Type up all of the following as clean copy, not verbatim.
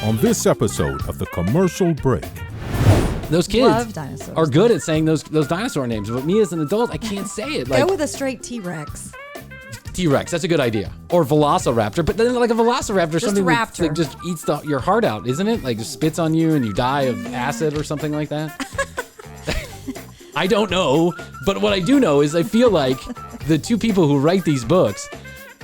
on this episode of The Commercial Break. Those kids are good at saying those dinosaur names, but me as an adult, I can't say it. Go with a straight T-Rex. T-Rex, that's a good idea. Or Velociraptor, but then like a Velociraptor, just something raptor. that like, just eats your heart out, isn't it? Like just spits on you and you die of acid or something like that. I don't know, but what I do know is I feel like the two people who write these books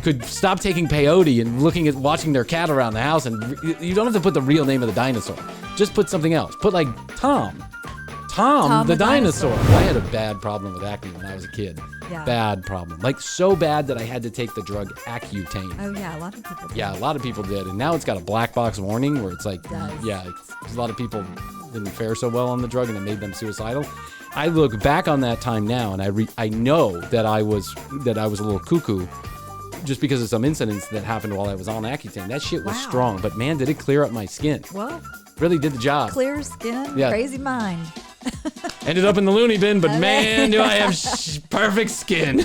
could stop taking peyote and watching their cat around the house, and you don't have to put the real name of the dinosaur. Just put something else. Put like Tom the dinosaur. I had a bad problem with acne when I was a kid. Yeah. Bad problem. Like so bad that I had to take the drug Accutane. Oh yeah, a lot of people did. Yeah, a lot of people did. And now it's got a black box warning where it's like, Yes. a lot of people didn't fare so well on the drug and it made them suicidal. I look back on that time now and I know that I was a little cuckoo just because of some incidents that happened while I was on Accutane. That shit was strong, but man, did it clear up my skin. Well, really did the job. clear skin, crazy mind. Ended up in the loony bin, but man, do I have perfect skin.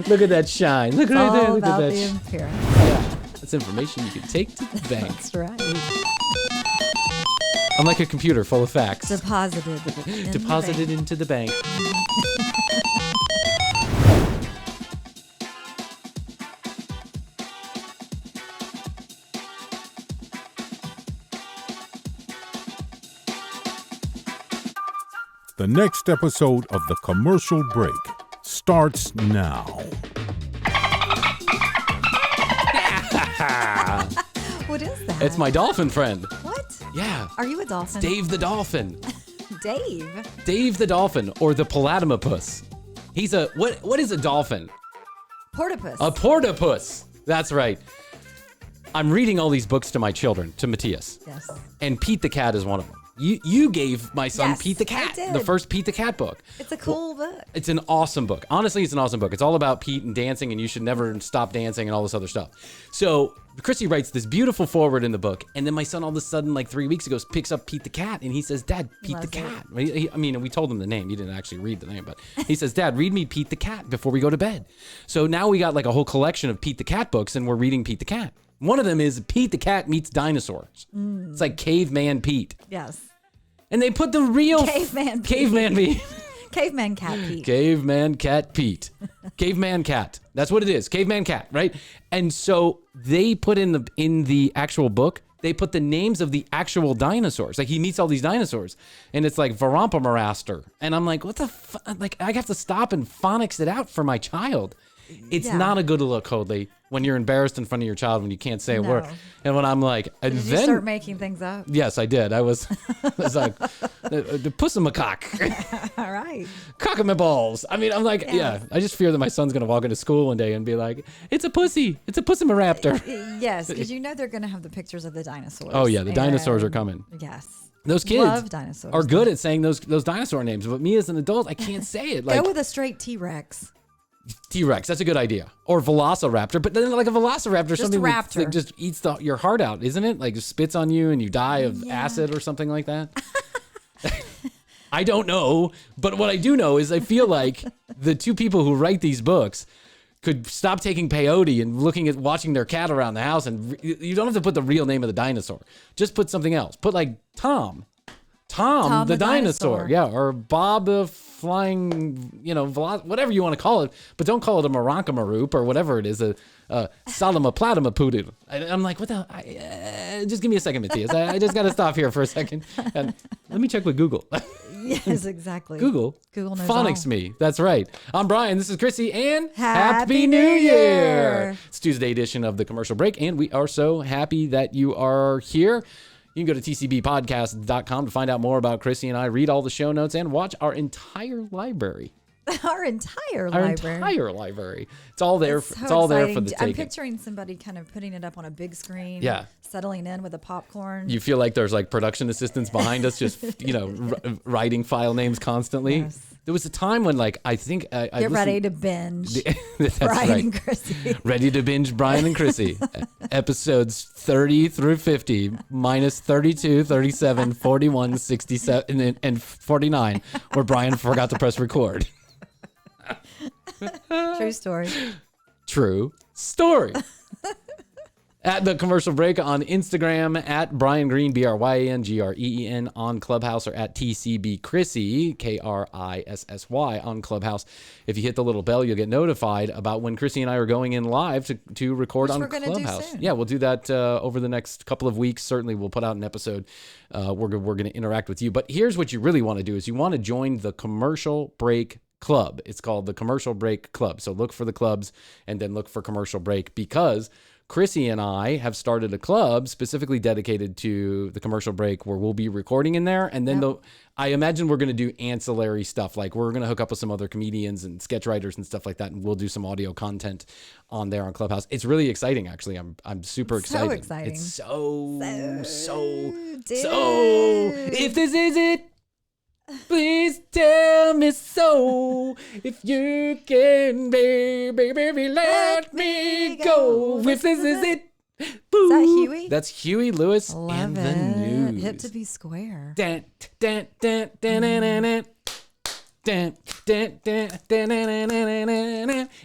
Look at that shine. Look right there. Look at that. The appearance. Yeah, that's information you can take to the bank. That's right. I'm like a computer full of facts. Deposited into the bank. The next episode of The Commercial Break starts now. What is that? It's my dolphin friend. What? Yeah. Are you a dolphin? Dave the dolphin. Dave? Dave the dolphin, or the Platypus. He's a, what is a dolphin? Portipus. A portipus. That's right. I'm reading all these books to my children, to Matthias. Yes. And Pete the Cat is one of them. You gave my son Yes, Pete the Cat, I did. the first Pete the Cat book. It's a cool book. It's an awesome book. Honestly, it's an awesome book. It's all about Pete and dancing, and you should never stop dancing and all this other stuff. So Chrissy writes this beautiful foreword in the book, and then my son all of a sudden, like 3 weeks ago, picks up Pete the Cat, and he says, "Dad, Pete the Cat." I mean, we told him the name. He didn't actually read the name, but he says, "Dad, read me Pete the Cat before we go to bed." So now we got like a whole collection of Pete the Cat books, and we're reading Pete the Cat. One of them is Pete the Cat meets dinosaurs. It's like Caveman Pete. Yes. And they put the real Caveman Pete. Caveman Cat Pete. Caveman Cat Pete. Caveman Cat. That's what it is. Caveman Cat, right? And so they put in the actual book, they put the names of the actual dinosaurs. Like he meets all these dinosaurs, and it's like Varampamaraster. And I'm like, what the like I have to stop and phonics it out for my child. It's not a good look, Hoadley, when you're embarrassed in front of your child when you can't say a word. And when I'm like, Did you start making things up? Yes, I did. I was like, the pussamacock. All right. Cock of my balls. I mean, I'm like, yeah. I just fear that my son's going to walk into school one day and be like, it's a pussy. It's a pussamaraptor. Yes, because you know they're going to have the pictures of the dinosaurs. Oh, yeah. The dinosaurs are coming. Yes. Those kids dinosaurs. are good at saying those dinosaur names, but me as an adult, I can't say it. Like, go with a straight T-Rex. T-Rex, that's a good idea. Or Velociraptor, but then like a Velociraptor, something that like, just eats your heart out, isn't it? Like just spits on you and you die of acid or something like that. I don't know, but what I do know is I feel like the two people who write these books could stop taking peyote and watching their cat around the house, and you don't have to put the real name of the dinosaur. Just put something else. Put like Tom the dinosaur. Yeah, or Bob the flying, whatever you want to call it, but don't call it a Marankamaroop or whatever it is, a Salamaplatamapoodu. I'm like, what the hell? Just give me a second, Matthias. I just got to stop here for a second. And let me check with Google. Yes, exactly. Google knows phonics all. Me. That's right. I'm Bryan. This is Chrissy, and Happy New Year. It's Tuesday edition of The Commercial Break, and we are so happy that you are here. You can go to tcbpodcast.com to find out more about Chrissy and I, read all the show notes, and watch our entire library. Our entire library. It's all there. It's all there for the taking. I'm picturing somebody kind of putting it up on a big screen. Yeah. Settling in with a popcorn. You feel like there's like production assistants behind us, just writing file names constantly. Yes. There was a time when, like, I think I get ready to binge. That's Bryan right. and Chrissy. Ready to binge Bryan and Chrissy. Episodes 30 through 50, minus 32, 37, 41, 67, and 49, where Bryan forgot to press record. True story. True story. At The Commercial Break on Instagram, at Bryan Green, BryanGreen on Clubhouse, or at TCB Chrissy, KRISSY on Clubhouse. If you hit the little bell, you'll get notified about when Chrissy and I are going in live to record on Clubhouse. Yeah, we'll do that over the next couple of weeks. Certainly, we'll put out an episode. We're going to interact with you. But here's what you really want to do is you want to join the Commercial Break Club. It's called the Commercial Break Club. So look for the clubs and then look for Commercial Break, because Chrissy and I have started a club specifically dedicated to the Commercial Break, where we'll be recording in there. And then I imagine we're going to do ancillary stuff. Like we're going to hook up with some other comedians and sketch writers and stuff like that. And we'll do some audio content on there on Clubhouse. It's really exciting, actually. I'm super excited. So exciting. It's so. If this is it, please tell me so. If you can, baby, let me go. If this is it. Boo. Is that Huey? That's Huey Lewis and Love the News. Hip to be square.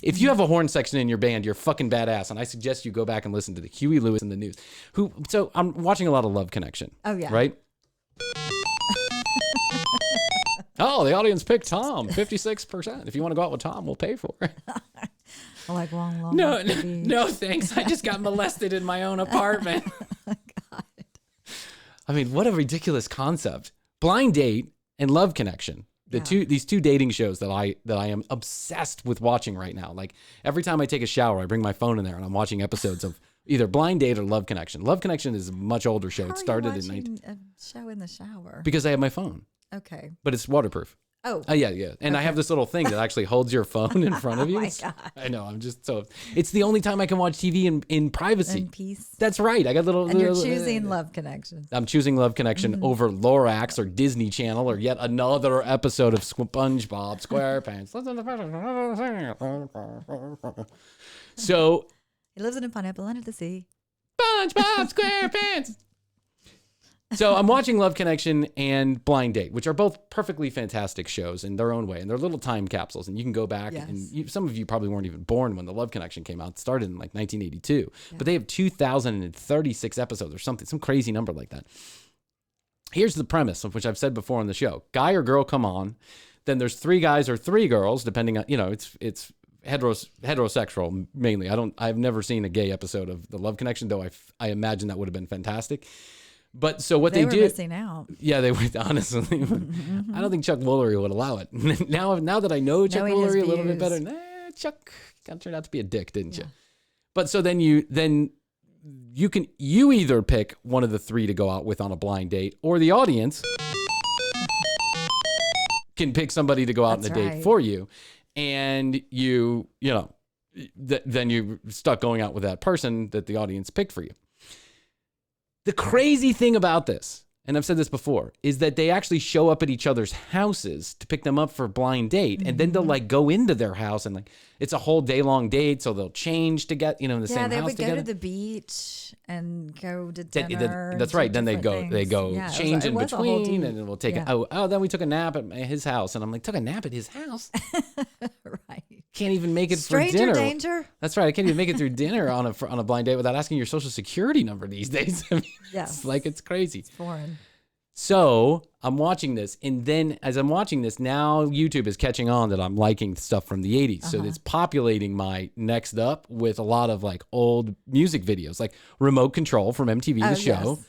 If you have a horn section in your band, you're fucking badass, and I suggest you go back and listen to the Huey Lewis and the News. So I'm watching a lot of Love Connection. Oh yeah. Right? Oh, the audience picked Tom, 56%. If you want to go out with Tom, we'll pay for it. I like long. No, thanks. I just got molested in my own apartment. Oh, God. I mean, what a ridiculous concept. Blind Date and Love Connection. These two dating shows that I am obsessed with watching right now. Like every time I take a shower, I bring my phone in there and I'm watching episodes of either Blind Date or Love Connection. Love Connection is a much older show. How It started are you in watching a show in the shower. because I have my phone, Okay. but it's waterproof. Oh. Yeah. And I have this little thing that actually holds your phone in front of you. Oh my God. I know. I'm just it's the only time I can watch TV in privacy. In peace. That's right. I got little. And you're choosing Love Connection. I'm choosing Love Connection over Lorax or Disney Channel or yet another episode of SpongeBob SquarePants. So, He lives in a pineapple under the sea. SpongeBob SquarePants. So I'm watching Love Connection and Blind Date, which are both perfectly fantastic shows in their own way, and they're little time capsules. And you can go back, and some of you probably weren't even born when the Love Connection came out. It started in like 1982, but they have 2,036 episodes or something, some crazy number like that. Here's the premise, of which I've said before on the show: guy or girl come on, then there's 3 guys or 3 girls, depending on it's heterosexual mainly. I've never seen a gay episode of the Love Connection, though I imagine that would have been fantastic. But so what they were do, missing out. Yeah, they would, honestly. I don't think Chuck Woolery would allow it. now that I know Chuck Woolery a little bit better, Chuck kind of turned out to be a dick, didn't you? But so then you either pick one of the 3 to go out with on a blind date, or the audience can pick somebody to go out on a date for you, and then you're stuck going out with that person that the audience picked for you. The crazy thing about this, and I've said this before, is that they actually show up at each other's houses to pick them up for a blind date. And then they'll like go into their house and like, it's a whole day long date. So they'll change to get, in the same house together. Yeah, they would go to the beach and go to dinner. That's right. Then they go change in between, and then we'll take then we took a nap at his house. And I'm like, took a nap at his house? Right. Can't even make it for dinner. Stranger danger. That's right. I can't even make it through dinner on a blind date without asking your social security number these days. I mean, it's crazy. It's foreign. So I'm watching this, and then as I'm watching this, now YouTube is catching on that I'm liking stuff from the 80s. So it's populating my next up with a lot of like old music videos, like Remote Control from MTV, the show. Yes.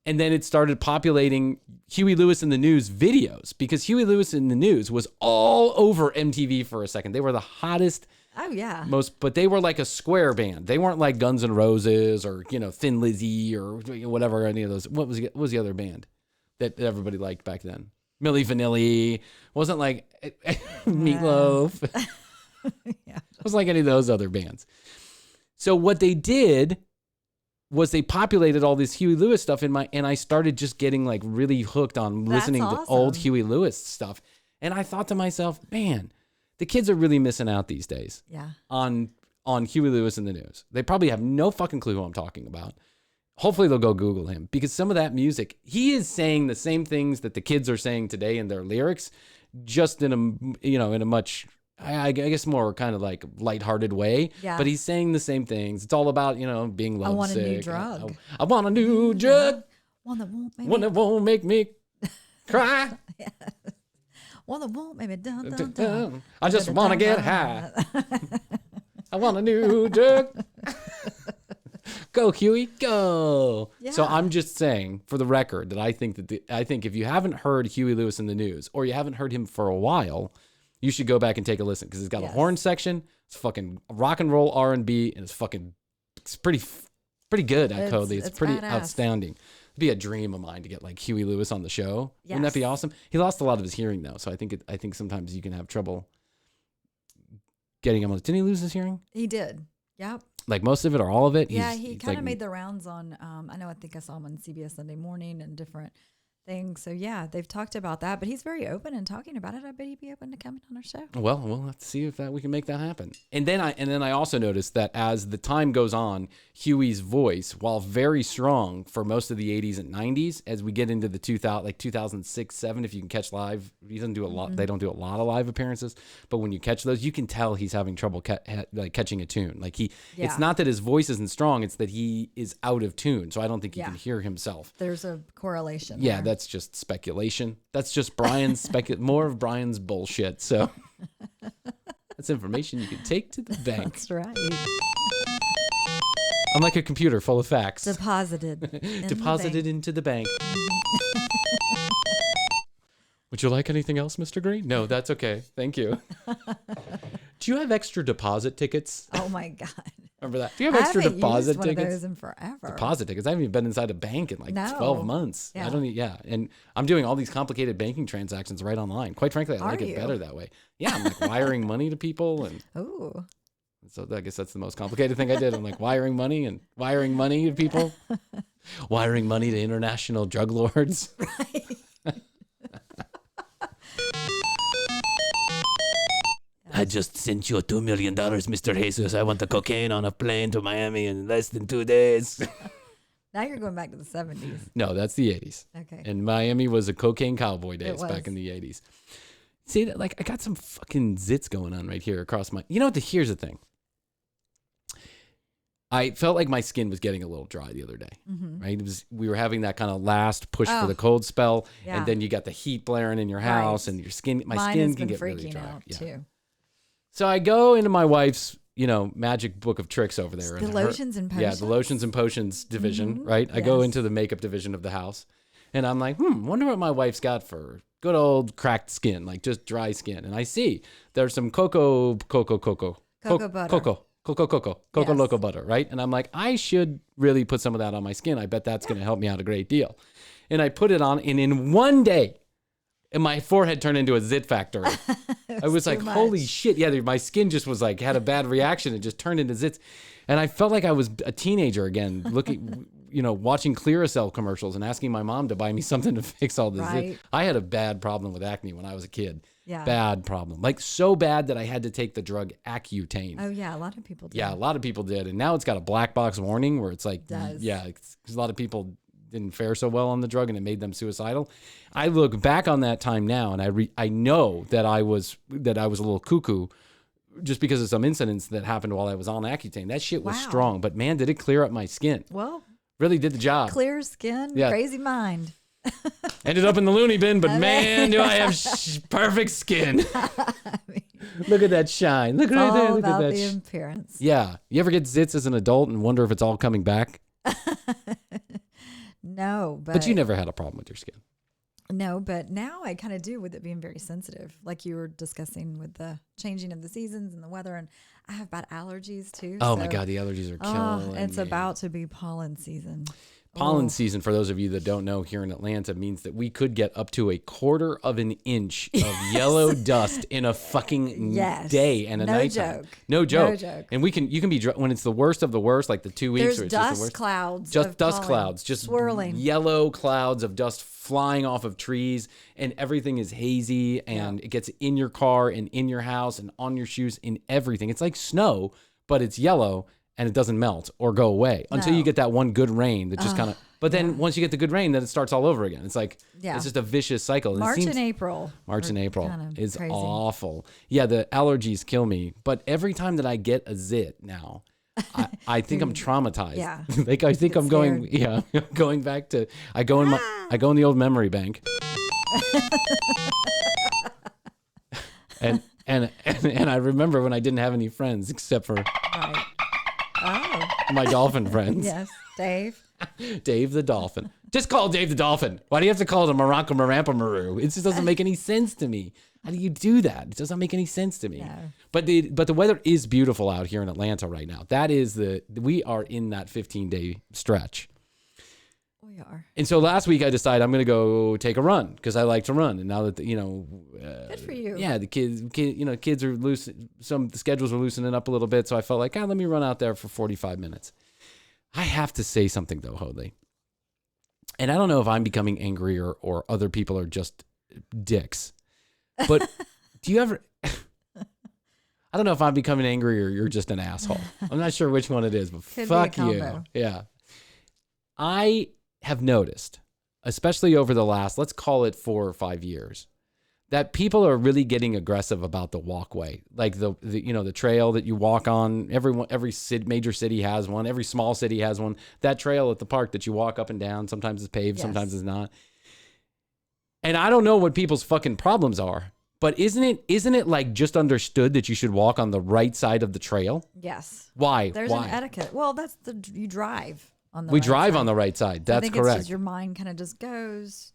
And then it started populating Huey Lewis and the News videos, because Huey Lewis and the News was all over MTV for a second. They were the hottest. Oh yeah. But they were like a square band. They weren't like Guns N' Roses or Thin Lizzy or whatever, any of those. What was the other band that everybody liked back then? Milli Vanilli. Wasn't like Meatloaf. It was like any of those other bands. So what they did was they populated all this Huey Lewis stuff and I started just getting like really hooked on listening to old Huey Lewis stuff. And I thought to myself, man, the kids are really missing out these days. Yeah. On Huey Lewis and the News. They probably have no fucking clue who I'm talking about. Hopefully they'll go Google him, because some of that music, he is saying the same things that the kids are saying today in their lyrics, just in a much I guess more kind of like lighthearted way. Yeah. But he's saying the same things. It's all about, being lovesick. I want a new drug. I want a new drug. One that won't make me cry. Yeah. One that won't make me dun, dun, dun. I just want to get high. I want a new drug. Go, Huey, go. Yeah. So I'm just saying, for the record, that I think if you haven't heard Huey Lewis in the news, or you haven't heard him for a while, you should go back and take a listen, because it's got a horn section. It's fucking rock and roll R&B, and it's pretty good at Hoadley. It's pretty badass. Outstanding. It'd be a dream of mine to get like Huey Lewis on the show. Yes. Wouldn't that be awesome? He lost a lot of his hearing though, so I think sometimes you can have trouble getting him on. Didn't he lose his hearing? He did. Yep. Like most of it or all of it? Yeah, he kind of made the rounds on, I think I saw him on CBS Sunday Morning and different things. So yeah, they've talked about that, but he's very open and talking about it. I bet he'd be open to coming on our show. Well, we'll have to see if we can make that happen. And then I also noticed that as the time goes on, Huey's voice, while very strong for most of the 80s and 90s, as we get into the 2006, 7, if you can catch live, he doesn't do a lot. They don't do a lot of live appearances, but when you catch those, you can tell he's having trouble catching a tune. Like it's not that his voice isn't strong; it's that he is out of tune. So I don't think he can hear himself. There's a correlation. Yeah, there. That's just speculation. That's just Bryan's more of Bryan's bullshit. So that's information you can take to the bank. That's right. I'm like a computer full of facts. Deposited into the bank. Would you like anything else, Mr. Green? No, that's okay. Thank you. Do you have extra deposit tickets? Oh my God. Remember that? Do you have extra deposit tickets? I haven't used one of those in forever. Deposit tickets. I haven't even been inside a bank in 12 months. Yeah. And I'm doing all these complicated banking transactions right online. Quite frankly, I like it better that way. Yeah, I'm like wiring money to people. And ooh. So I guess that's the most complicated thing I did. I'm like wiring money to people. Wiring money to international drug lords. Right. I just sent you $2 million, Mr. Jesus. I want the cocaine on a plane to Miami in less than 2 days. Now you're going back to the 70s. No, that's the 80s. Okay. And Miami was a cocaine cowboy days back in the 80s. See, I got some fucking zits going on right here across my... You know what? Here's the thing. I felt like my skin was getting a little dry the other day, right? We were having that kind of last push for the cold spell, and then you got the heat blaring in your house, and your skin... My skin can get really dry. Out too. So I go into my wife's, magic book of tricks over there. The lotions and potions. Yeah, the lotions and potions division, right? I go into the makeup division of the house, and I'm like, wonder what my wife's got for good old cracked skin, like just dry skin. And I see there's some cocoa butter. Cocoa Loco butter, right? And I'm like, I should really put some of that on my skin. I bet that's going to help me out a great deal. And I put it on, and in one day, and my forehead turned into a zit factory. I was like, holy shit. Yeah, my skin just was had a bad reaction. It just turned into zits. And I felt like I was a teenager again, looking, watching Clearasil commercials and asking my mom to buy me something to fix all the zits. I had a bad problem with acne when I was a kid. Yeah. Bad problem. So bad that I had to take the drug Accutane. Oh, yeah. A lot of people did. Yeah, a lot of people did. And now it's got a black box warning where it's like, because a lot of people didn't fare so well on the drug and it made them suicidal. I look back on that time now and I know that I was a little cuckoo just because of some incidents that happened while I was on Accutane. That shit was strong, but man, did it clear up my skin. Well, really did the job. Clear skin, crazy mind. Ended up in the loony bin, but man, do I have perfect skin. Look at that shine. Look right there. Look at that. The appearance. Yeah. You ever get zits as an adult and wonder if it's all coming back? No, but you never had a problem with your skin. No, but now I kind of do, with it being very sensitive, like you were discussing with the changing of the seasons and the weather, and I have bad allergies too. Oh my God, the allergies are killing me. It's about to be pollen season. Pollen season, for those of you that don't know, here in Atlanta means that we could get up to 1/4 of an inch of yellow dust in a fucking day and a nighttime. No joke. And you can be when it's the worst of the worst, like the 2 weeks. There's or it's dust just the worst. clouds. Just dust clouds, just swirling, yellow clouds of dust flying off of trees, and everything is hazy, and it gets in your car and in your house and on your shoes, in everything. It's like snow, but it's yellow. and it doesn't melt or go away until you get that one good rain that just kind of, but then once you get the good rain, then it starts all over again. It's like, it's just a vicious cycle. March and April is crazy. awful. Yeah, the allergies kill me. But every time that I get a zit now, I think I'm traumatized. Yeah. Like I think I'm going, going back to, I go in the old memory bank. and I remember when I didn't have any friends except for my dolphin friends. Yes, Dave. Dave the Dolphin. Just call Dave the Dolphin. Why do you have to call it a Maranka Marampa Maru? It just doesn't make any sense to me. How do you do that? It doesn't make any sense to me. No. But the weather is beautiful out here in Atlanta right now. That is we are in that 15-day stretch. We are. And so last week I decided I'm going to go take a run because I like to run. And now that good for you. Yeah, the kids are loose. The schedules are loosening up a little bit. So I felt like, let me run out there for 45 minutes. I have to say something though, Hoadley. And I don't know if I'm becoming angry or other people are just dicks. But do you ever... I don't know if I'm becoming angry or you're just an asshole. I'm not sure which one it is, but fuck you. Yeah. I have noticed, especially over the last, let's call it 4 or 5 years, that people are really getting aggressive about the walkway, like the trail that you walk on. Every major city has one. Every small city has one. That trail at the park that you walk up and down. Sometimes it's paved, sometimes it's not. And I don't know what people's fucking problems are, but isn't it like just understood that you should walk on the right side of the trail? Yes. Why? There's Why? an etiquette. Well, you drive on the We right drive side. on the right side. That's I think correct. It's just your mind kind of just goes.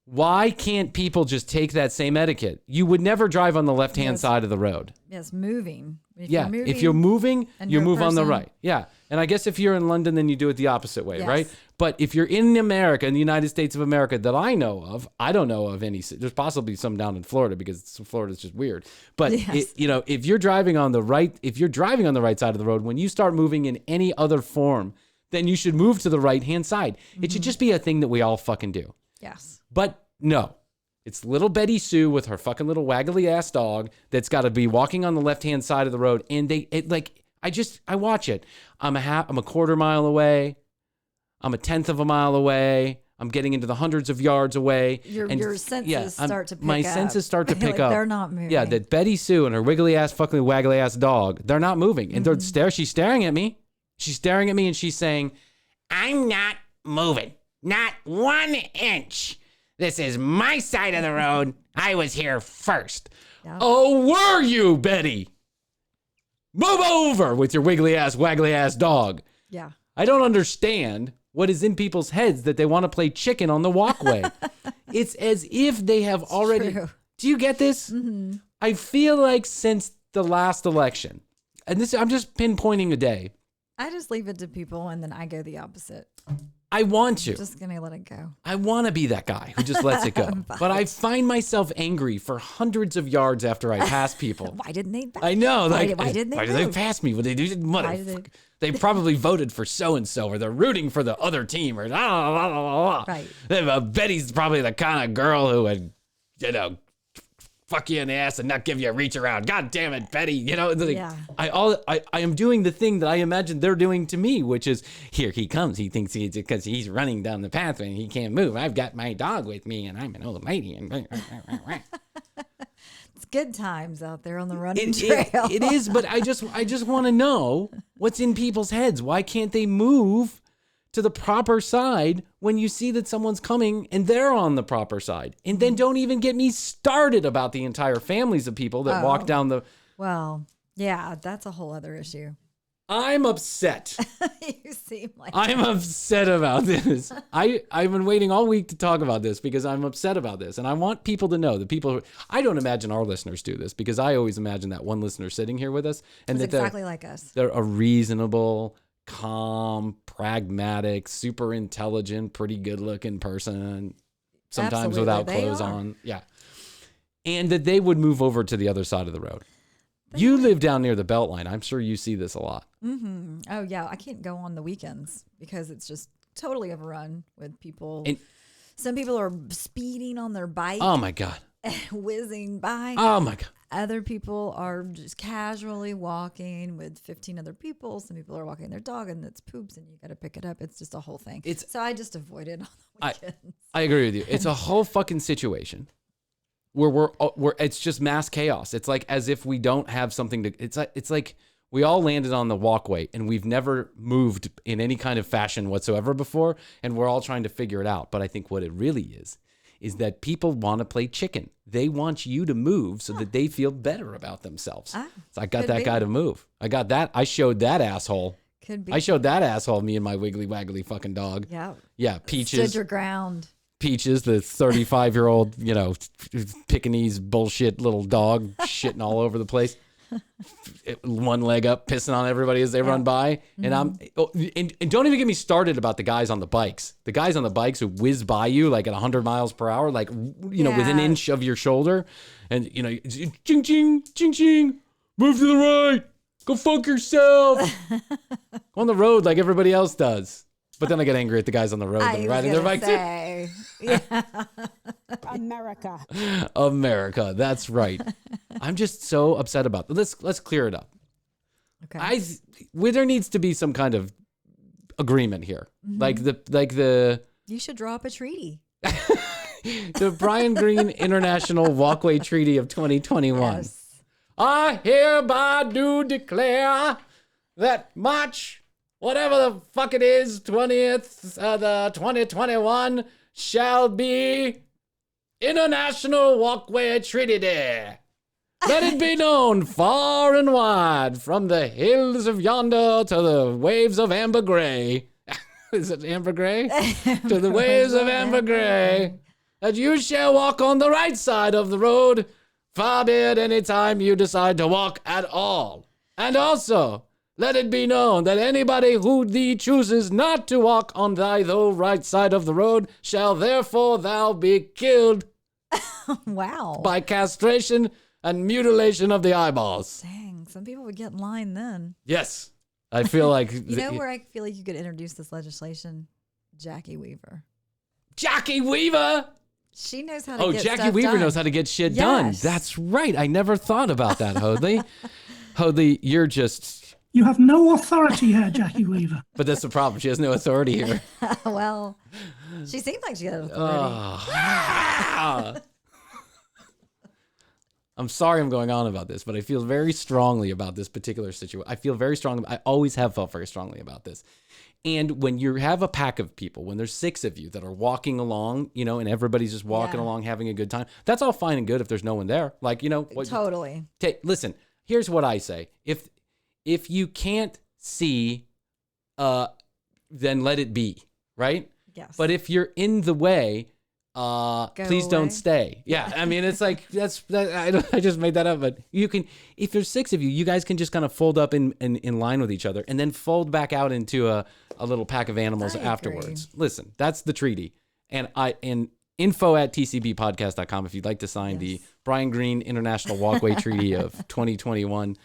Why can't people just take that same etiquette? You would never drive on the left-hand side of the road. Yes, moving. If you're moving, you move on the person. right. Yeah. And I guess if you're in London, then you do it the opposite way, Yes. right? But if you're in America, in the United States of America that I know of, I don't know of any. There's possibly some down in Florida because Florida's just weird. But if you're driving on the right side of the road, when you start moving in any other form, then you should move to the right-hand side. Mm-hmm. It should just be a thing that we all fucking do. Yes. But no, it's little Betty Sue with her fucking little waggly ass dog that's got to be walking on the left-hand side of the road. And I watch it. I'm a quarter mile away. I'm a tenth of a mile away. I'm getting into the hundreds of yards away. Your senses start to pick up. My senses start to pick up. They're not moving. Yeah, that Betty Sue and her wiggly ass, fucking waggly ass dog, they're not moving. And she's staring at me. She's staring at me and she's saying, I'm not moving. Not 1 inch. This is my side of the road. I was here first. Yep. Oh, were you, Betty? Move over with your wiggly ass, waggly ass dog. Yeah. I don't understand what is in people's heads that they want to play chicken on the walkway. It's as if they have already. True. Do you get this? Mm-hmm. I feel like since the last election, and I'm just pinpointing a day. I just leave it to people and then I go the opposite. I want to. I'm just going to let it go. I want to be that guy who just lets it go. But I find myself angry for hundreds of yards after I pass people. Why didn't they? I know. Why did they pass me? Well, they probably voted for so-and-so or they're rooting for the other team or Right. Betty's probably the kind of girl who would, fuck you in the ass and not give you a reach around. God damn it, Betty. I am doing the thing that I imagine they're doing to me, which is here he comes. He thinks because he's running down the pathway and he can't move. I've got my dog with me and I'm an old lady. It's good times out there on the running trail. It is, but I just want to know what's in people's heads. Why can't they move to the proper side when you see that someone's coming and they're on the proper side? And then don't even get me started about the entire families of people that walk down the... Well, yeah, that's a whole other issue. I'm upset. You seem like I'm upset about this. I've been waiting all week to talk about this because I'm upset about this. And I want people to know, I don't imagine our listeners do this because I always imagine that one listener sitting here with us. And it's exactly like us. They're a reasonable, calm, pragmatic, super intelligent, pretty good looking person, sometimes without clothes on. Yeah. And that they would move over to the other side of the road. You live down near the Beltline. I'm sure you see this a lot. Mm-hmm. Oh, yeah. I can't go on the weekends because it's just totally overrun with people. And some people are speeding on their bike. Oh, my God. Whizzing by. Oh, my God. Other people are just casually walking with 15 other people. Some people are walking their dog and it's poops and you got to pick it up. It's just a whole thing. So I just avoid it on the weekends. I agree with you. It's a whole fucking situation where we're it's just mass chaos. It's like as if we don't have something to, it's like we all landed on the walkway and we've never moved in any kind of fashion whatsoever before. And we're all trying to figure it out. But I think what it really is that people want to play chicken. They want you to move so that they feel better about themselves. So I got that guy to move. I got that. I showed that asshole. Could be. I showed that asshole, me and my wiggly waggly fucking dog. Yeah. Yeah. Peaches. Stood your ground. Peaches, the 35-year-old, Pekingese bullshit little dog shitting all over the place. One leg up, pissing on everybody as they run by. And and don't even get me started about the guys on the bikes. The guys on the bikes who whiz by you like at 100 miles per hour, like, within an inch of your shoulder. And, ching, ching, ching, ching, move to the right, go fuck yourself. Go on the road like everybody else does. But then I get angry at the guys on the road that are riding their bike too. America, that's right. I'm just so upset about this. Let's clear it up. Okay. There needs to be some kind of agreement here. Like the You should draw up a treaty. The Bryan Green International Walkway Treaty of 2021. Yes. I hereby do declare that March, whatever the fuck it is, 20th, the 2021 shall be International Walkway Treaty Day. Let it be known far and wide, from the hills of yonder to the waves of amber gray. Is it amber gray? To the waves of amber gray, that you shall walk on the right side of the road, forbid any time you decide to walk at all. And also, let it be known that anybody who thee chooses not to walk on thy right side of the road shall therefore thou be killed. Wow. By castration and mutilation of the eyeballs. Dang, some people would get in line then. Yes. I feel like... where I feel like you could introduce this legislation? Jackie Weaver. Jackie Weaver? She knows how to get Jackie stuff Weaver done. knows how to get shit done. That's right. I never thought about that, Hoadley. Hoadley, you're just... You have no authority here, Jackie Weaver. But that's the problem. She has no authority here. Well, she seemed like she had authority. I'm sorry I'm going on about this, but I feel very strongly about this particular situation. I feel very strongly. I always have felt very strongly about this. And when you have a pack of people, when there's 6 of you that are walking along, and everybody's just walking along, having a good time, that's all fine and good if there's no one there. Like, Totally. Listen, here's what I say. If you can't see, then let it be, right? Yes. But if you're in the way, please don't stay. Yeah, I mean, it's like I just made that up, but you can, if there's 6 of you, you guys can just kind of fold up in line with each other and then fold back out into a little pack of animals afterwards. Listen, that's the treaty, and info@tcbpodcast.com if you'd like to sign the Bryan Green International Walkway Treaty of 2021.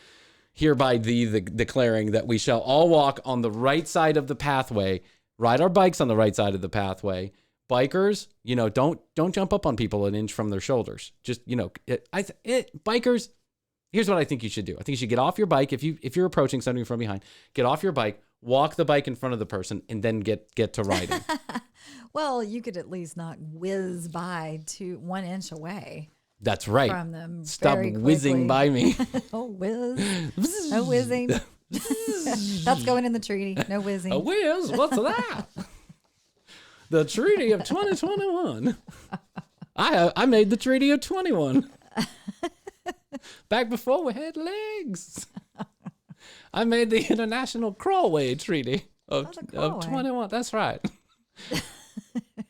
Hereby declaring that we shall all walk on the right side of the pathway, ride our bikes on the right side of the pathway. Bikers, don't jump up on people an inch from their shoulders. Just, bikers, here's what I think you should do. I think you should get off your bike. If you're approaching somebody from behind, get off your bike, walk the bike in front of the person, and then get to riding. Well, you could at least not whiz by 1 inch away. That's right. From them. Stop whizzing by me. Oh, whiz. No whizzing. That's going in the treaty. No whizzing. A whiz? What's that? The Treaty of 2021. I made the Treaty of 21. Back before we had legs. I made the International Crawlway Treaty of 21. That's right.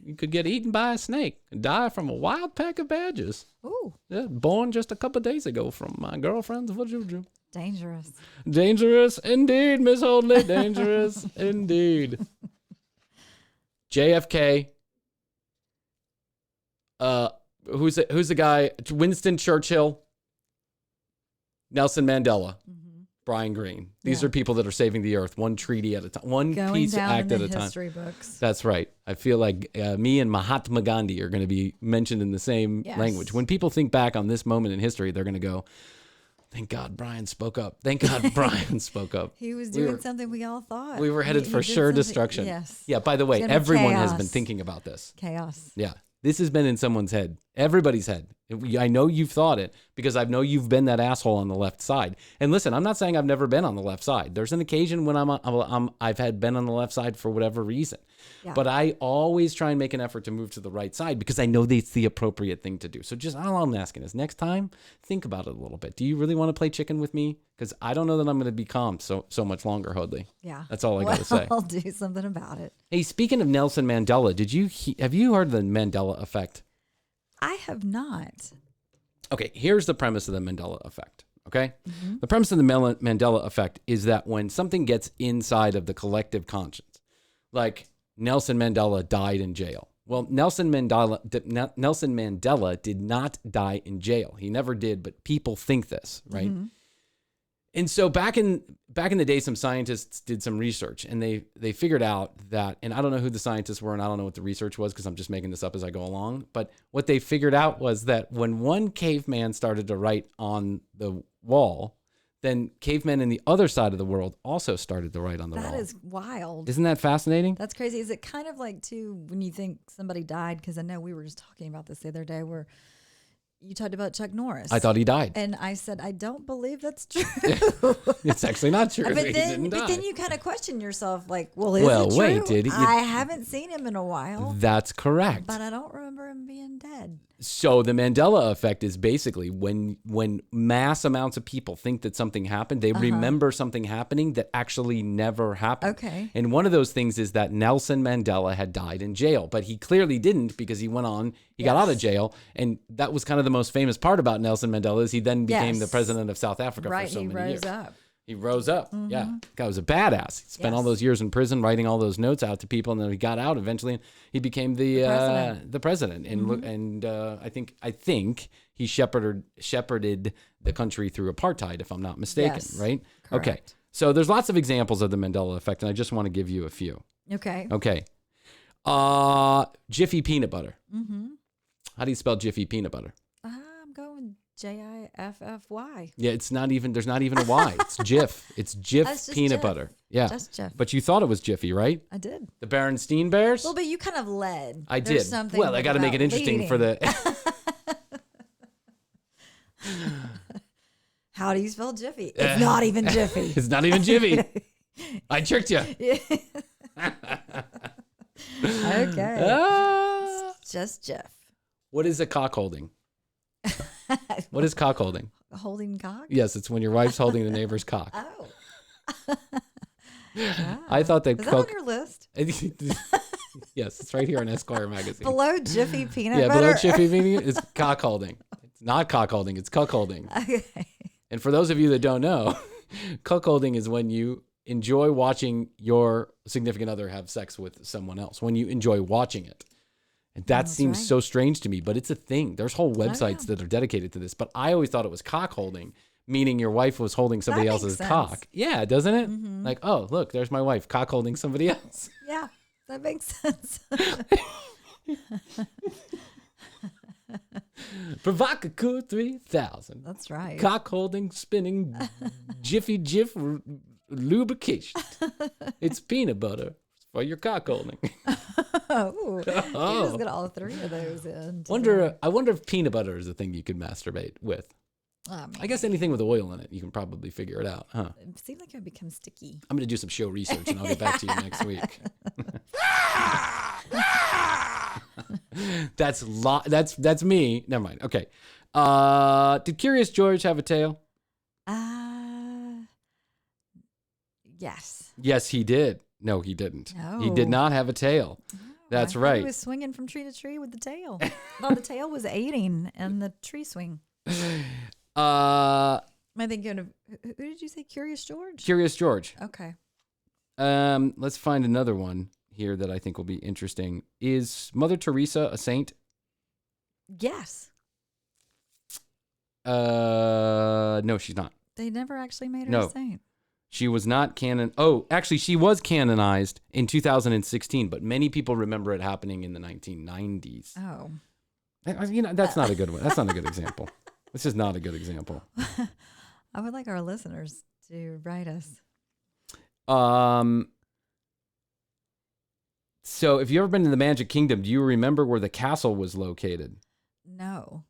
You could get eaten by a snake and die from a wild pack of badgers. Ooh. Yeah, born just a couple of days ago from my girlfriend's vajayjay. Dangerous. Dangerous indeed, Miss Hoadley. Dangerous indeed. JFK. Who's the guy? Winston Churchill. Nelson Mandela. Bryan Green. These are people that are saving the earth one treaty at a time, one peace act at a time. History books. That's right. I feel like me and Mahatma Gandhi are going to be mentioned in the same language. When people think back on this moment in history, they're going to go, thank God Bryan spoke up. Thank God Bryan spoke up. He was doing something we all thought. We were headed for sure destruction. Yes. Yeah, by the way, everyone has been thinking about this. Chaos. Yeah. This has been in someone's head, everybody's head. I know you've thought it because I know you've been that asshole on the left side. And listen, I'm not saying I've never been on the left side. There's an occasion when I've been on the left side for whatever reason. Yeah. But I always try and make an effort to move to the right side because I know it's the appropriate thing to do. So just all I'm asking is next time, think about it a little bit. Do you really want to play chicken with me? Because I don't know that I'm going to be calm so much longer, Hoadley. Yeah. That's all I got to say. I'll do something about it. Hey, speaking of Nelson Mandela, have you heard of the Mandela Effect? I have not. Okay, here's the premise of the Mandela Effect, okay? Mm-hmm. The premise of the Mandela Effect is that when something gets inside of the collective conscience, like Nelson Mandela died in jail. Well, Nelson Mandela did not die in jail. He never did, but people think this, right? Mm-hmm. And so back in the day, some scientists did some research and they figured out that, and I don't know who the scientists were and I don't know what the research was because I'm just making this up as I go along. But what they figured out was that when one caveman started to write on the wall, then cavemen in the other side of the world also started to write on the wall. That is wild. Isn't that fascinating? That's crazy. Is it kind of like, too, when you think somebody died? Because I know we were just talking about this the other day where you talked about Chuck Norris. I thought he died. And I said, I don't believe that's true. It's actually not true. But then you kind of question yourself, like, well, is it true? Wait, did he? I haven't seen him in a while. That's correct. But I don't remember him being dead. So the Mandela Effect is basically when mass amounts of people think that something happened, they remember something happening that actually never happened. Okay. And one of those things is that Nelson Mandela had died in jail, but he clearly didn't because he went on, he got out of jail. And that was kind of the most famous part about Nelson Mandela is he then became the president of South Africa for so many years. He rose up. Mm-hmm. Yeah. Guy was a badass. He spent all those years in prison writing all those notes out to people, and then he got out eventually. And he became the president. And I think he shepherded the country through apartheid, if I'm not mistaken, right? Correct. Okay. So there's lots of examples of the Mandela Effect, and I just want to give you a few. Okay. Jiffy peanut butter. Mm-hmm. How do you spell Jiffy peanut butter? I'm going Jiffy. Yeah, there's not even a Y. It's Jif. It's Jif peanut butter. Yeah. Just Jif. But you thought it was Jiffy, right? I did. The Berenstein Bears? Well, but you kind of led. I did. Well, I got to make it interesting for the... How do you spell Jiffy? It's not even Jiffy. It's not even Jiffy. I tricked you. Okay. It's just Jeff. What is a cock holding? What is cock holding? Holding cock? Yes, it's when your wife's holding the neighbor's cock. Oh. I thought that is that on your list? Yes, it's right here in Esquire magazine. Below Jiffy peanut butter? Yeah, below Jiffy peanut is cock holding. It's not cock holding, it's cuck holding. Okay. And for those of you that don't know, cuck holding is when you enjoy watching your significant other have sex with someone else, when you enjoy watching it. And that seems so strange to me, but it's a thing. There's whole websites that are dedicated to this, but I always thought it was cock holding, meaning your wife was holding somebody else's cock. Yeah, doesn't it? Mm-hmm. Like, oh, look, there's my wife cock holding somebody else. Yeah, that makes sense. Provocateur 3000. That's right. Cock holding, spinning, Jiffy Jif lubrication. It's peanut butter for your cock holding. You just got all three of those in. I wonder if peanut butter is a thing you could masturbate with. I guess anything with oil in it, you can probably figure it out, huh? It seems like it would become sticky. I'm going to do some show research and I'll get back to you next week. That's me. Never mind. Okay. Did Curious George have a tail? Yes. Yes, he did. No, he didn't. No. He did not have a tail. That's right. He was swinging from tree to tree with the tail. No, the tail was aiding in the tree swing. Am I thinking of, who did you say? Curious George? Curious George. Okay. Let's find another one here that I think will be interesting. Is Mother Teresa a saint? Yes. No, she's not. they never actually made her No. a saint. She was not canon. Oh, actually, she was canonized in 2016, but many people remember it happening in the 1990s. Oh. That's not a good one. That's not a good example. This is not a good example. I would like our listeners to write us. So if you've ever been to the Magic Kingdom, do you remember where the castle was located? No.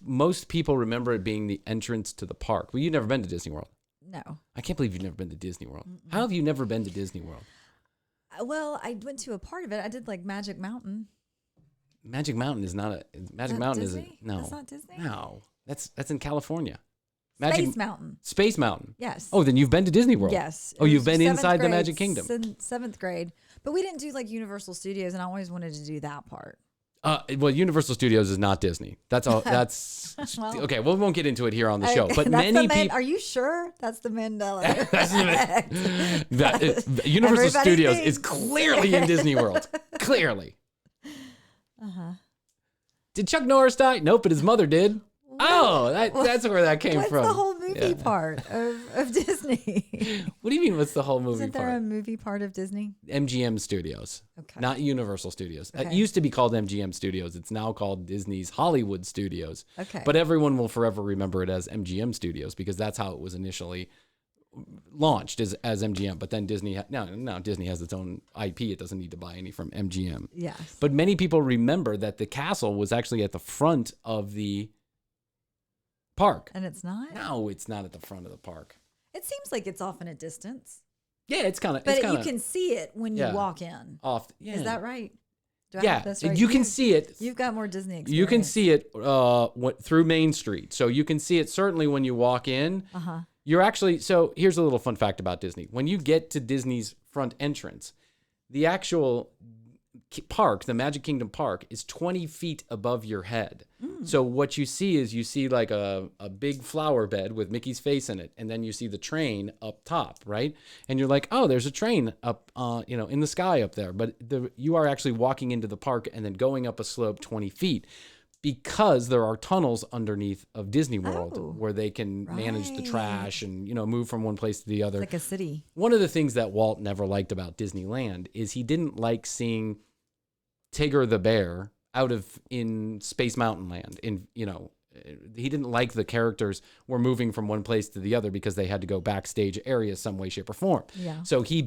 Most people remember it being the entrance to the park. Well, you've never been to Disney World. No. I can't believe you've never been to Disney World. How have you never been to Disney World? Well, I went to a part of it. I did like Magic Mountain. Magic Mountain is not a Magic Mountain Disney? isn't. No. That's not Disney? No. That's in California. Space Mountain. Space Mountain. Yes. Oh, then you've been to Disney World. Yes. Oh, you've been 7th inside the grade, Magic Kingdom. 7th grade. But we didn't do like Universal Studios, and I always wanted to do that part. Well, Universal Studios is not Disney. That's all. That's Well, okay. Well, we won't get into it here on the show. But many people. Are you sure that's the Mandela Effect? Universal Everybody Studios thinks. is clearly in Disney World. Clearly. Did Chuck Norris die? Nope, but his mother did. Oh, that's where that came What's from. the whole movie part of Disney? What do you mean? What's the whole movie Isn't there part? a movie part of Disney? MGM Studios, Okay. not Universal Studios. It Okay. used to be called MGM Studios. It's now called Disney's Hollywood Studios. Okay. But everyone will forever remember it as MGM Studios because that's how it was initially launched as MGM. But then Disney, now Disney has its own IP. It doesn't need to buy any from MGM. Yes. But many people remember that the castle was actually at the front of the park. And it's not? No, it's not at the front of the park. It seems like it's off in a distance. Yeah, it's kind of. But you can see it when you walk in. Off. Yeah. Is that right? Do I Yeah, have this right? you can see it. You've got more Disney experience. You can see it through Main Street. So you can see it certainly when you walk in. Uh-huh. You're actually, so here's a little fun fact about Disney. When you get to Disney's front entrance, the actual park, the Magic Kingdom park, is 20 feet above your head. So what you see like a big flower bed with Mickey's face in it. And then you see the train up top, right? And you're like, oh, there's a train up, in the sky up there. But you are actually walking into the park and then going up a slope 20 feet. Because there are tunnels underneath of Disney World where they can manage the trash and, move from one place to the other. It's like a city. One of the things that Walt never liked about Disneyland is he didn't like seeing Tigger the bear in Space Mountain Land. He didn't like the characters were moving from one place to the other because they had to go backstage areas some way, shape, or form. Yeah. So he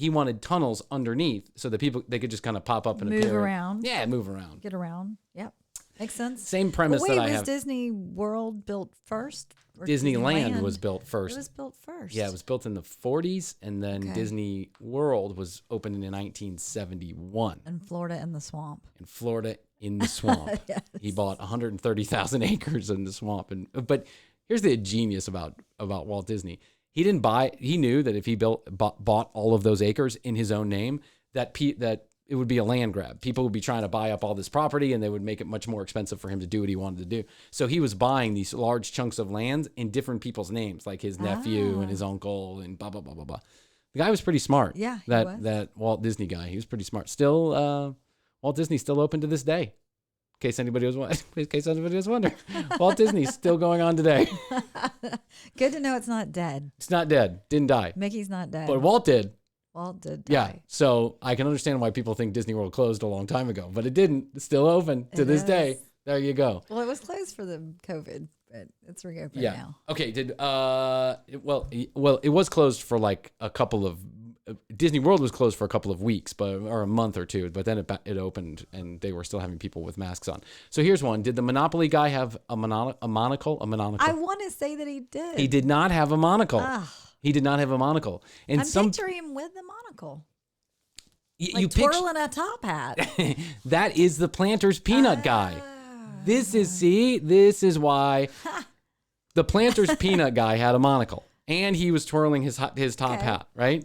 wanted tunnels underneath so that they could just kind of pop up and appear. Move around. Yeah, move around. Get around. Yep. Makes sense. Same premise But wait, that I was have. Disney World built first? Or Disneyland was built first. It was built first. Yeah, it was built in the 40s, and then Disney World was opened in 1971. In Florida in the swamp. In Florida in the swamp. Yes. He bought 130,000 acres in the swamp. But here's the genius about Walt Disney. He knew that if he bought all of those acres in his own name, that it would be a land grab. People would be trying to buy up all this property and they would make it much more expensive for him to do what he wanted to do. So he was buying these large chunks of land in different people's names, like his nephew and his uncle and blah, blah, blah, blah, blah. The guy was pretty smart. Yeah, he that was. That Walt Disney guy. He was pretty smart. Still, Walt Disney's still open to this day. In case anybody was wondering. Walt Disney's still going on today. Good to know it's not dead. It's not dead. Didn't die. Mickey's not dead. But Walt did. Walt did die. Yeah, so I can understand why people think Disney World closed a long time ago, but it didn't. It's still open to this day. There you go. Well, it was closed for the COVID, but it's reopened Yeah. now. Okay. It was closed for like a couple of. Disney World was closed for a couple of weeks, or a month or two, but then it opened and they were still having people with masks on. So here's one: did the Monopoly guy have a monocle? I want to say that he did. He did not have a monocle. He did not have a monocle. And I'm picturing him with the monocle. You twirling a top hat. That is the Planters peanut guy. This is why the Planters peanut guy had a monocle and he was twirling his top hat, right?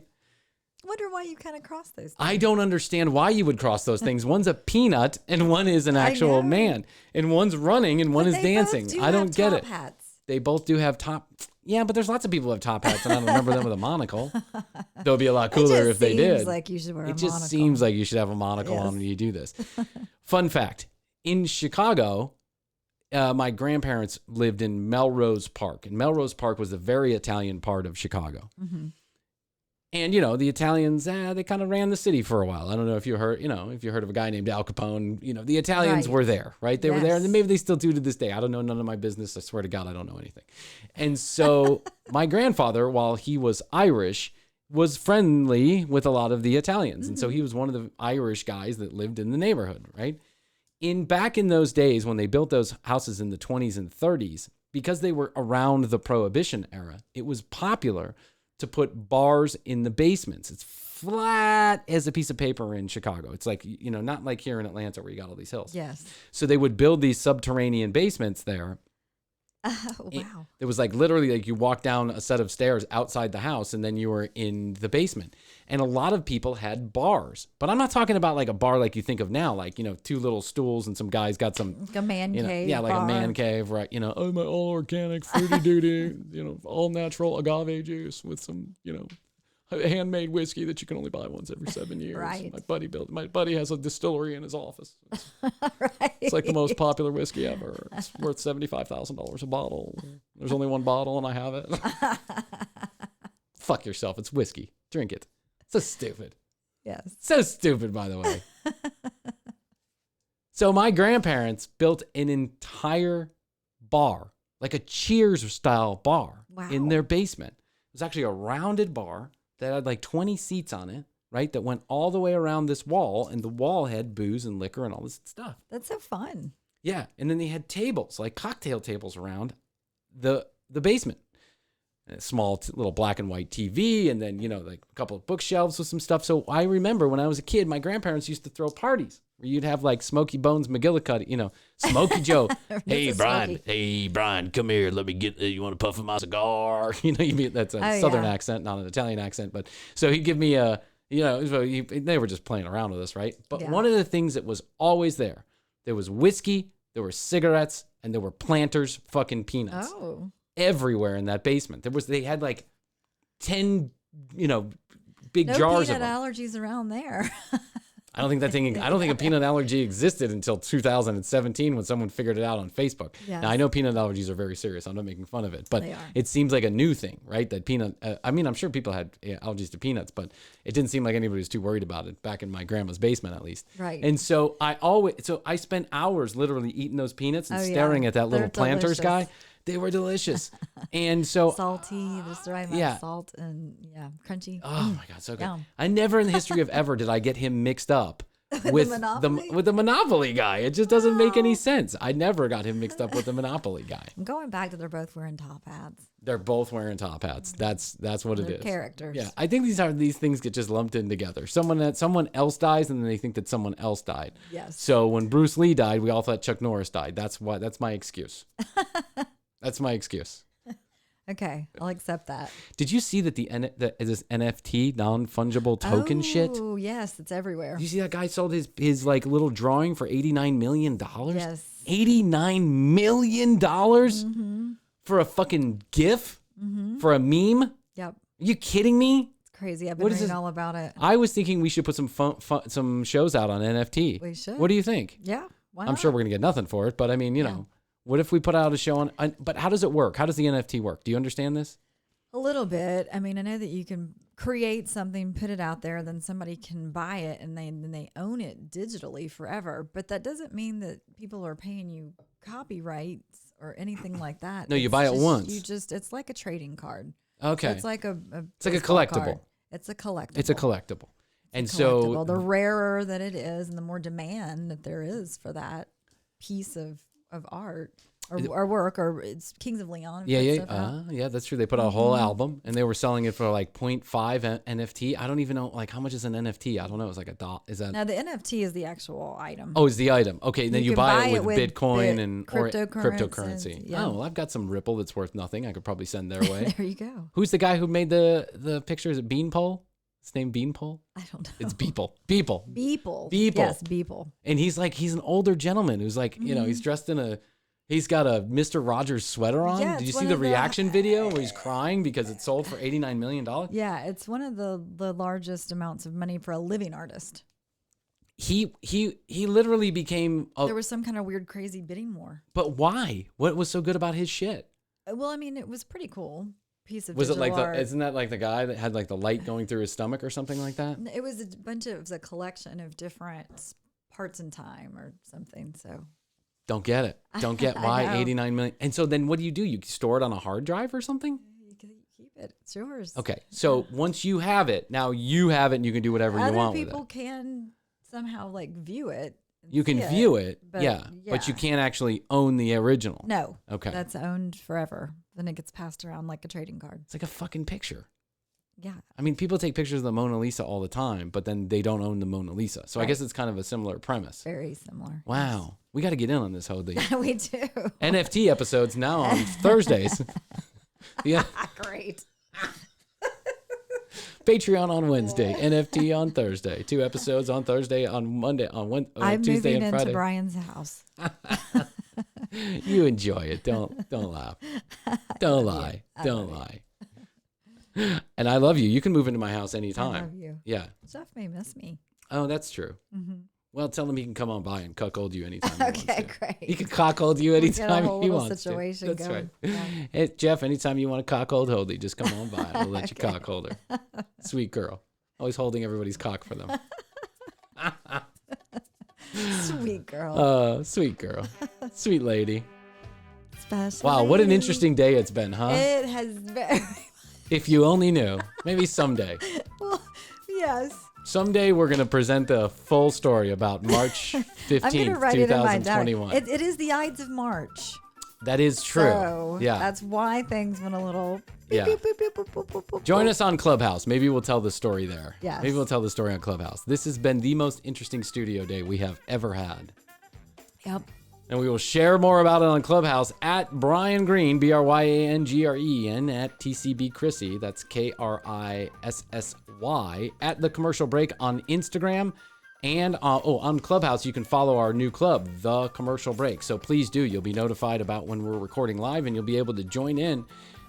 I wonder why you kind of cross those things. I don't understand why you would cross those things. One's a peanut and one is an actual man. And one's running and one is dancing. I don't get it. Hats. They both do have top. Yeah, but there's lots of people who have top hats and I don't remember them with a monocle. That would be a lot cooler if they did. Like you should wear a It just monocle. seems like you should have a monocle on when you do this. Fun fact. In Chicago, my grandparents lived in Melrose Park, and Melrose Park was a very Italian part of Chicago. Mm-hmm. And, you know, the Italians, they kind of ran the city for a while. I don't know if you heard of a guy named Al Capone. You know, the Italians were there, right? They were there, and maybe they still do to this day. I don't know, none of my business. I swear to God, I don't know anything. And so my grandfather, while he was Irish, was friendly with a lot of the Italians. Mm-hmm. And so he was one of the Irish guys that lived in the neighborhood, right? Back in those days, when they built those houses in the 20s and 30s, because they were around the Prohibition era, it was popular to put bars in the basements. It's flat as a piece of paper in Chicago. It's like, you know, not like here in Atlanta where you got all these hills. Yes. So they would build these subterranean basements there. Oh, wow. It was like literally like you walk down a set of stairs outside the house and then you were in the basement. And a lot of people had bars. But I'm not talking about like a bar like you think of now, like, you know, 2 little stools and some guys got some... Like a man cave. Yeah, like bar. a man cave, right? You know, oh, my all organic, fruity duty, you know, all natural agave juice with some, you know, handmade whiskey that you can only buy once every 7 years. Right. My buddy has a distillery in his office. Right. It's like the most popular whiskey ever. It's worth $75,000 a bottle. There's only one bottle and I have it. Fuck yourself. It's whiskey. Drink it. So stupid. Yes. So stupid, by the way. So my grandparents built an entire bar, like a Cheers style bar in their basement. It was actually a rounded bar that had like 20 seats on it, right? That went all the way around this wall, and the wall had booze and liquor and all this stuff. That's so fun. Yeah. And then they had tables, like cocktail tables around the basement. And a small little black and white TV, and then, you know, like a couple of bookshelves with some stuff. So I remember when I was a kid, my grandparents used to throw parties where you'd have like Smokey Bones McGillicuddy, you know, Smokey Joe. Hey, Bryan, come here. Let me get, you want to puff my cigar? You know, that's a Southern accent, not an Italian accent. But so he'd give me a, you know, they were just playing around with us, right? But one of the things that was always there was whiskey, there were cigarettes, and there were Planters fucking peanuts. Oh. Everywhere in that basement. They had like 10, you know, big jars of them. No peanut allergies around there. I don't think a peanut allergy existed until 2017 when someone figured it out on Facebook. Yes. Now I know peanut allergies are very serious. I'm not making fun of it, but it seems like a new thing, right? That peanut, I mean, I'm sure people had allergies to peanuts, but it didn't seem like anybody was too worried about it back in my grandma's basement, at least. Right. And so I spent hours literally eating those peanuts and staring at that little Planters guy. They were delicious. And so salty, just the right amount of salt and crunchy. Oh my God, so good. Yum. I never in the history of ever did I get him mixed up with the Monopoly guy. It just doesn't make any sense. I never got him mixed up with the Monopoly guy. I'm going back to they're both wearing top hats. They're both wearing top hats. That's what it is. Characters. Yeah, I think these things get just lumped in together. Someone else dies, and then they think that someone else died. Yes. So when Bruce Lee died, we all thought Chuck Norris died. That's my excuse. That's my excuse. Okay, I'll accept that. Did you see that this NFT non-fungible token shit? Oh, yes, it's everywhere. Did you see that guy sold his like little drawing for $89 million? Yes. $89 million for a fucking GIF? For a meme? Yep. Are you kidding me? It's crazy. I've been reading all about it. I was thinking we should put some shows out on NFT. We should. What do you think? Yeah, why not? I'm sure we're going to get nothing for it, but I mean, you know. What if we put out a show on, but how does it work? How does the NFT work? Do you understand this? A little bit. I mean, I know that you can create something, put it out there, then somebody can buy it and then they own it digitally forever. But that doesn't mean that people are paying you copyrights or anything like that. No, you buy it once. It's like a trading card. Okay. So it's like a collectible. Card. It's a collectible. It's a collectible. So the rarer that it is and the more demand that there is for that piece of art or work, or it's Kings of Leon. Yeah, that's true. They put out a whole album and they were selling it for like 0.5 NFT. I don't even know like how much is an NFT. I don't know. It's like $1. Is that? Now the NFT is the actual item. Oh, it's the item. Okay, then you buy it with Bitcoin and cryptocurrency. Yeah. Oh, well, I've got some Ripple that's worth nothing. I could probably send their way. There you go. Who's the guy who made the picture? Is it Beanpole? His name Beanpole? I don't know. It's Beeple. Yes, Beeple. And he's an older gentleman who's like, you know, he's dressed in he's got a Mr. Rogers sweater on. Yeah, did you see the reaction video where he's crying because it sold for $89 million? Yeah, it's one of the largest amounts of money for a living artist. he literally became there was some kind of weird, crazy bidding war. But why? What was so good about his shit? Well, I mean, it was pretty cool piece of Was it like art. isn't that like the guy that had like the light going through his stomach or something like that? It was it was a collection of different parts in time or something. So don't get it. Don't get why 89 million. And so then what do? You store it on a hard drive or something? You can keep it. It's yours. Okay. So once you have it, now you have it and you can do whatever you want with it. Other people can somehow like view it. You can view it, but you can't actually own the original. No. Okay. That's owned forever. Then it gets passed around like a trading card. It's like a fucking picture. Yeah. I mean, people take pictures of the Mona Lisa all the time, but then they don't own the Mona Lisa. So I guess it's kind of a similar premise. Very similar. Wow. We got to get in on this, Hoadley. We do. NFT episodes now on Thursdays. Yeah. Great. Patreon on Wednesday, NFT on Thursday. 2 episodes on Thursday, on Monday, on Tuesday and Friday. I'm moving into Bryan's house. You enjoy it. Don't laugh. Don't lie. Don't lie. And I love you. You can move into my house anytime. I love you. Yeah. Jeff may miss me. Oh, that's true. Mm-hmm. Well, tell him he can come on by and cuckold you anytime he wants Okay, to. great. He can cuckold you anytime he wants situation to. That's going. right. Yeah. Hey, Jeff, anytime you want a cuckold Hoadley, just come on by. We'll let you cuckold her. Sweet girl. Always holding everybody's cock for them. Sweet girl. Sweet girl. Sweet lady. Special Wow, what an lady. interesting day it's been, huh? It has very. If you only knew. Maybe someday. Well, yes. Someday we're going to present the full story about March 15th, I'm going to write it in my diary. 2021. It is the Ides of March. That is true. So yeah. that's why things went a little. Yeah. Beep, beep, beep, boop, boop, boop, boop, Join boop. us on ClubHouse. Maybe we'll tell the story there. Yes. Maybe we'll tell the story on ClubHouse. This has been the most interesting studio day we have ever had. Yep. And we will share more about it on ClubHouse at Bryan Green, BryanGren, at TCB Chrissy. That's KRISSY, at The Commercial Break on Instagram. And on ClubHouse, you can follow our new club, The Commercial Break. So please do. You'll be notified about when we're recording live, and you'll be able to join in.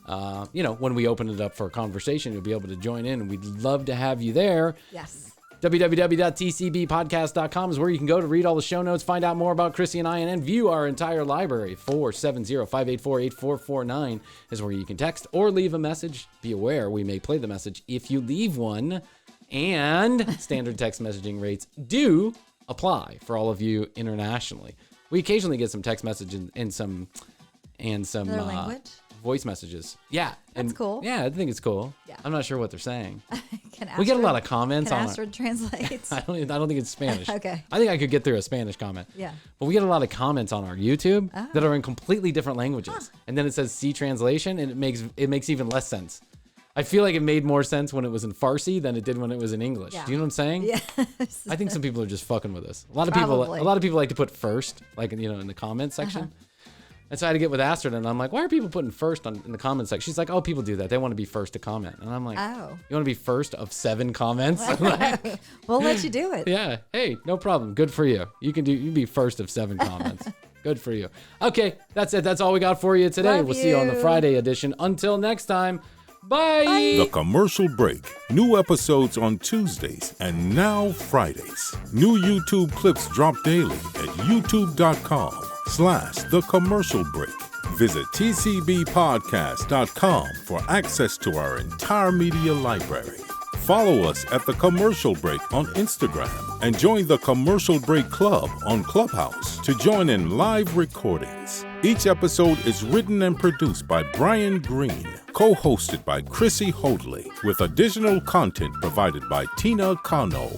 When we open it up for a conversation, you'll be able to join in, and we'd love to have you there. Yes. www.tcbpodcast.com is where you can go to read all the show notes, find out more about Chrissy and I, and view our entire library. 470-584-8449 is where you can text or leave a message. Be aware, we may play the message if you leave one. And standard text messaging rates do apply for all of you internationally. We occasionally get some text messages and some Their language? Voice messages. Yeah. That's cool. Yeah, I think it's cool. Yeah. I'm not sure what they're saying. Can We get a Astrid- lot of comments Can on it. Astrid translate? I don't think it's Spanish. Okay. I think I could get through a Spanish comment. Yeah. But we get a lot of comments on our YouTube that are in completely different languages. And then it says see translation, and it makes even less sense. I feel like it made more sense when it was in Farsi than it did when it was in English. Yeah. Do you know what I'm saying? Yes. I think some people are just fucking with us. A lot Probably. of people like to put first, like in the comment section. And so I had to get with Astrid, and I'm like, why are people putting first in the comment section? She's like, oh, people do that. They want to be first to comment. And I'm like, Oh. you want to be first of 7 comments? We'll let you do it. Yeah. Hey, no problem. Good for you. You can be first of 7 comments. Good for you. Okay, that's it. That's all we got for you today. Love We'll see you on the you. Friday edition. Until next time, bye. The Commercial Break. New episodes on Tuesdays and now Fridays. New YouTube clips drop daily at youtube.com/The Commercial Break. Visit tcbpodcast.com for access to our entire media library. Follow us at The Commercial Break on Instagram and join the Commercial Break Club on ClubHouse to join in live recordings. Each episode is written and produced by Bryan Green, co-hosted by Chrissy Hoadley, with additional content provided by Tina Cano.